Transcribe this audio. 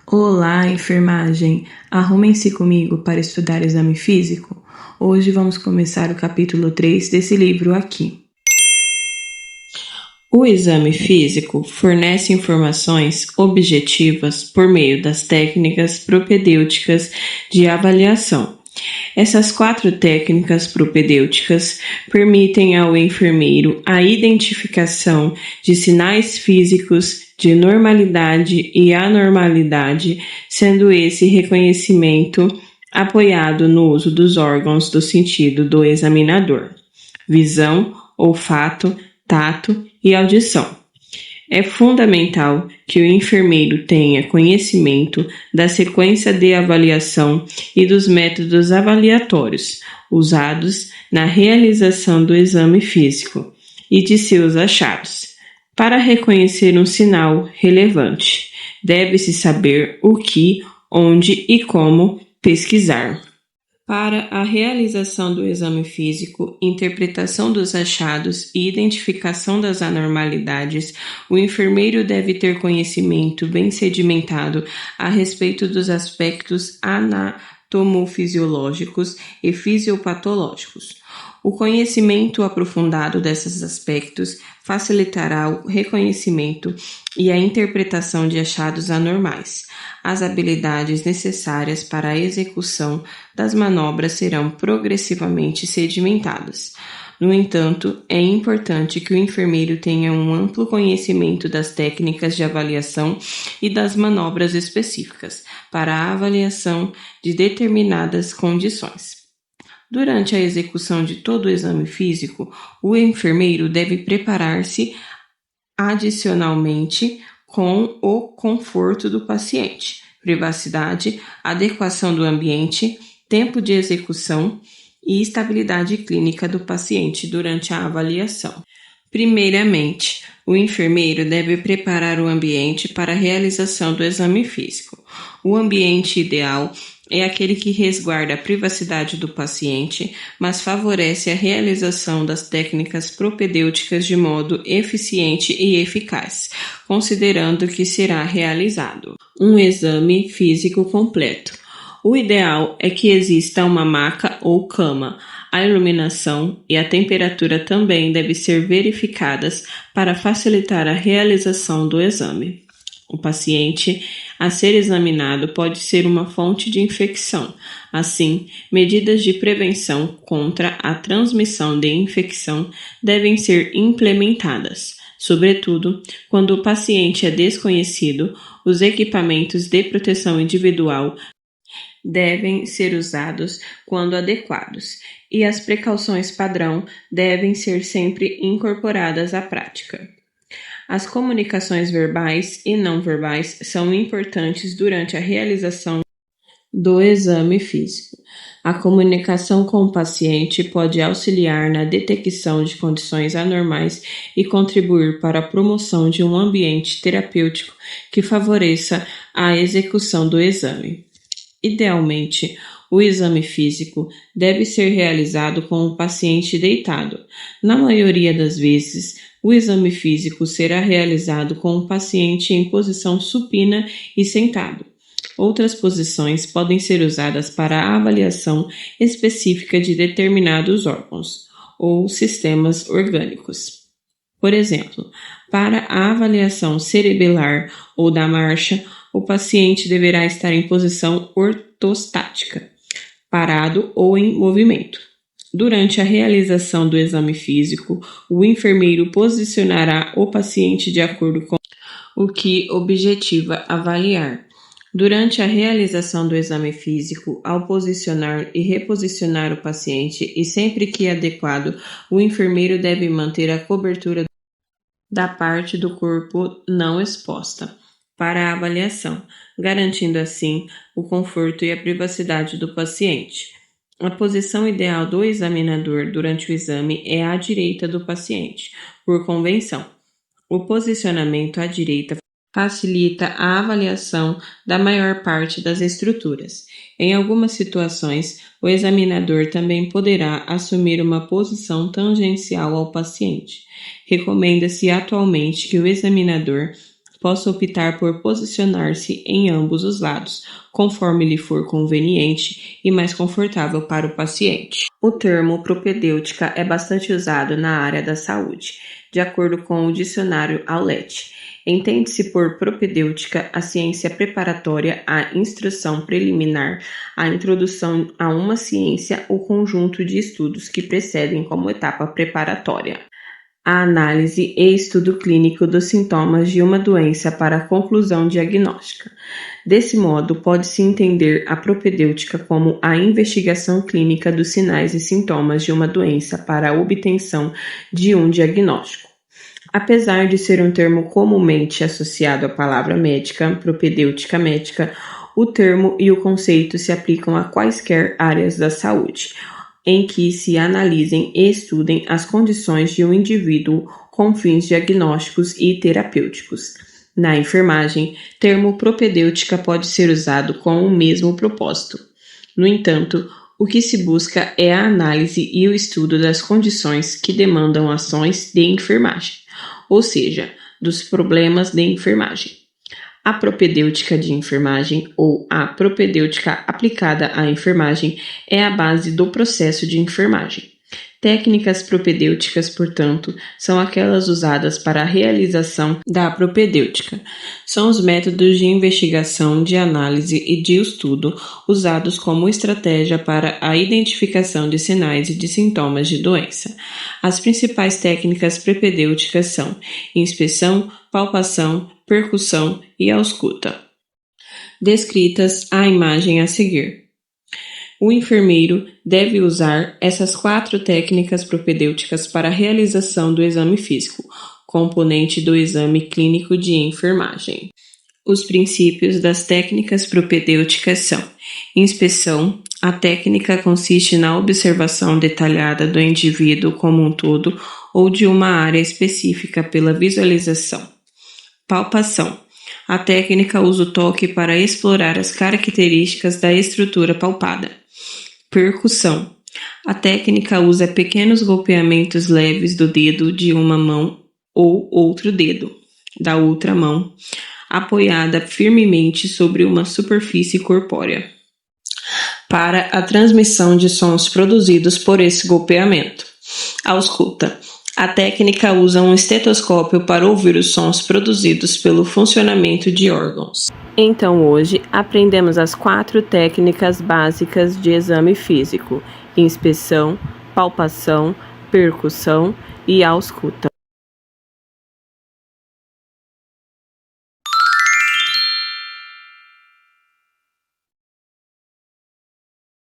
Olá, enfermagem! Arrumem-se comigo para estudar exame físico? Hoje vamos começar o capítulo 3 desse livro aqui. O exame físico fornece informações objetivas por meio das técnicas propedêuticas de avaliação. Essas 4 técnicas propedêuticas permitem ao enfermeiro a identificação de sinais físicos de normalidade e anormalidade, sendo esse reconhecimento apoiado no uso dos órgãos do sentido do examinador: visão, olfato, tato e audição. É fundamental que o enfermeiro tenha conhecimento da sequência de avaliação e dos métodos avaliatórios usados na realização do exame físico e de seus achados. Para reconhecer um sinal relevante, deve-se saber o que, onde e como pesquisar. Para a realização do exame físico, interpretação dos achados e identificação das anormalidades, o enfermeiro deve ter conhecimento bem sedimentado a respeito dos aspectos anatomofisiológicos e fisiopatológicos. O conhecimento aprofundado desses aspectos facilitará o reconhecimento e a interpretação de achados anormais. As habilidades necessárias para a execução das manobras serão progressivamente sedimentadas. No entanto, é importante que o enfermeiro tenha um amplo conhecimento das técnicas de avaliação e das manobras específicas para a avaliação de determinadas condições. Durante a execução de todo o exame físico, o enfermeiro deve preparar-se adicionalmente com o conforto do paciente, privacidade, adequação do ambiente, tempo de execução e estabilidade clínica do paciente durante a avaliação. Primeiramente, o enfermeiro deve preparar o ambiente para a realização do exame físico. O ambiente ideal é aquele que resguarda a privacidade do paciente, mas favorece a realização das técnicas propedêuticas de modo eficiente e eficaz, considerando que será realizado um exame físico completo. O ideal é que exista uma maca ou cama. A iluminação e a temperatura também devem ser verificadas para facilitar a realização do exame. O paciente a ser examinado pode ser uma fonte de infecção. Assim, medidas de prevenção contra a transmissão de infecção devem ser implementadas. Sobretudo, quando o paciente é desconhecido, os equipamentos de proteção individual devem ser usados quando adequados, e as precauções padrão devem ser sempre incorporadas à prática. As comunicações verbais e não verbais são importantes durante a realização do exame físico. A comunicação com o paciente pode auxiliar na detecção de condições anormais e contribuir para a promoção de um ambiente terapêutico que favoreça a execução do exame. Idealmente, o exame físico deve ser realizado com o paciente deitado. Na maioria das vezes, o exame físico será realizado com o paciente em posição supina e sentado. Outras posições podem ser usadas para a avaliação específica de determinados órgãos ou sistemas orgânicos. Por exemplo, para a avaliação cerebelar ou da marcha, o paciente deverá estar em posição ortostática, parado ou em movimento. Durante a realização do exame físico, o enfermeiro posicionará o paciente de acordo com o que objetiva avaliar. Durante a realização do exame físico, ao posicionar e reposicionar o paciente e sempre que adequado, o enfermeiro deve manter a cobertura da parte do corpo não exposta para a avaliação, garantindo assim o conforto e a privacidade do paciente. A posição ideal do examinador durante o exame é à direita do paciente, por convenção. O posicionamento à direita facilita a avaliação da maior parte das estruturas. Em algumas situações, o examinador também poderá assumir uma posição tangencial ao paciente. Recomenda-se atualmente que o examinador possa optar por posicionar-se em ambos os lados, conforme lhe for conveniente e mais confortável para o paciente. O termo propedêutica é bastante usado na área da saúde, de acordo com o dicionário Aulete. Entende-se por propedêutica a ciência preparatória à instrução preliminar, à introdução a uma ciência ou conjunto de estudos que precedem como etapa preparatória a análise e estudo clínico dos sintomas de uma doença para a conclusão diagnóstica. Desse modo, pode-se entender a propedêutica como a investigação clínica dos sinais e sintomas de uma doença para a obtenção de um diagnóstico. Apesar de ser um termo comumente associado à palavra médica, propedêutica médica, o termo e o conceito se aplicam a quaisquer áreas da saúde, em que se analisem e estudem as condições de um indivíduo com fins diagnósticos e terapêuticos. Na enfermagem, termo propedêutica pode ser usado com o mesmo propósito. No entanto, o que se busca é a análise e o estudo das condições que demandam ações de enfermagem, ou seja, dos problemas de enfermagem. A propedêutica de enfermagem ou a propedêutica aplicada à enfermagem é a base do processo de enfermagem. Técnicas propedêuticas, portanto, são aquelas usadas para a realização da propedêutica. São os métodos de investigação, de análise e de estudo usados como estratégia para a identificação de sinais e de sintomas de doença. As principais técnicas propedêuticas são inspeção, palpação, percussão e ausculta. Descritas à imagem a seguir. O enfermeiro deve usar essas 4 técnicas propedêuticas para a realização do exame físico, componente do exame clínico de enfermagem. Os princípios das técnicas propedêuticas são: inspeção. A técnica consiste na observação detalhada do indivíduo como um todo ou de uma área específica pela visualização. Palpação. A técnica usa o toque para explorar as características da estrutura palpada. Percussão. A técnica usa pequenos golpeamentos leves do dedo de uma mão ou outro dedo da outra mão, apoiada firmemente sobre uma superfície corpórea, para a transmissão de sons produzidos por esse golpeamento. Ausculta. A técnica usa um estetoscópio para ouvir os sons produzidos pelo funcionamento de órgãos. Então hoje aprendemos as 4 técnicas básicas de exame físico: inspeção, palpação, percussão e ausculta.